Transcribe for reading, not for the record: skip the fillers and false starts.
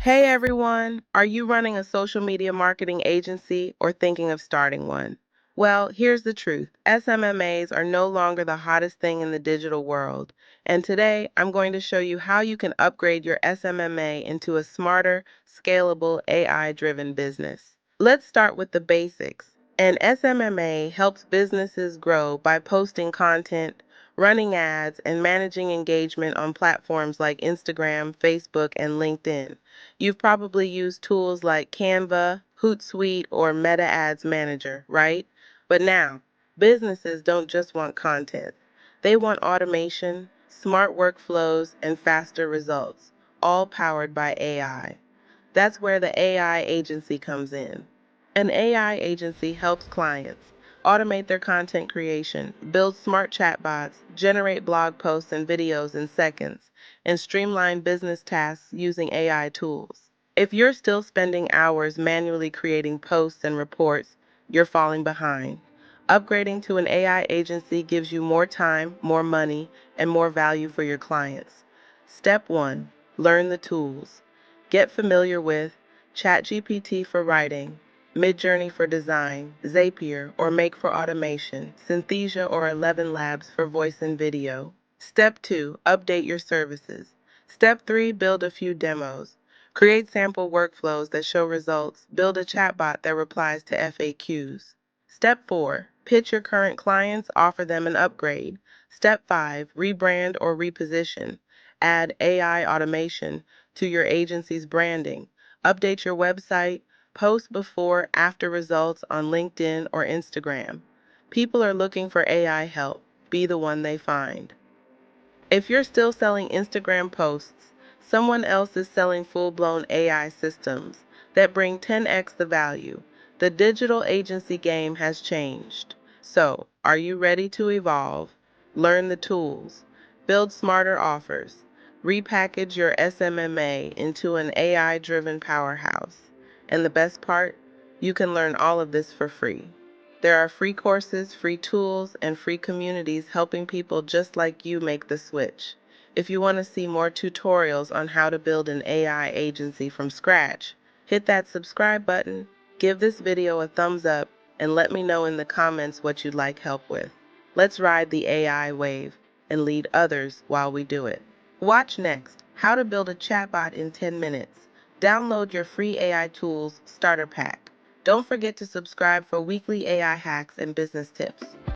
Hey everyone, are you running a social media marketing agency or thinking of starting one? Well, here's the truth. SMMAs are no longer the hottest thing in the digital world. And today, I'm going to show you how you can upgrade your SMMA into a smarter, scalable, AI-driven business. Let's start with the basics. An SMMA helps businesses grow by posting content, running ads, and managing engagement on platforms like Instagram, Facebook, and LinkedIn. You've probably used tools like Canva, Hootsuite, or Meta Ads Manager, right? But now, businesses don't just want content. They want automation, smart workflows, and faster results, all powered by AI. That's where the AI agency comes in. An AI agency helps clients automate their content creation, build smart chatbots, generate blog posts and videos in seconds, and streamline business tasks using AI tools. If you're still spending hours manually creating posts and reports, you're falling behind. Upgrading to an AI agency gives you more time, more money, and more value for your clients. Step 1. Learn the tools. Get familiar with ChatGPT for writing, Midjourney for design, Zapier or Make for automation, Synthesia or 11 Labs for voice and video. Step 2. Update your services. Step 3. Build a few demos. Create sample workflows that show results. Build a chatbot that replies to FAQs. Step 4. Pitch your current clients, offer them an upgrade. Step 5. Rebrand or reposition. Add AI automation to your agency's branding. Update your website, post before, after results on LinkedIn or Instagram. People are looking for AI help. Be the one they find. If you're still selling Instagram posts, someone else is selling full-blown AI systems that bring 10x the value. The digital agency game has changed. So, are you ready to evolve? Learn the tools, build smarter offers, repackage your SMMA into an AI-driven powerhouse. And the best part, you can learn all of this for free. There are free courses, free tools, and free communities helping people just like you make the switch. If you want to see more tutorials on how to build an AI agency from scratch, hit that subscribe button, give this video a thumbs up, and let me know in the comments what you'd like help with. Let's ride the AI wave and lead others while we do it. Watch next, how to build a chatbot in 10 minutes. Download your free AI tools starter pack. Don't forget to subscribe for weekly AI hacks and business tips.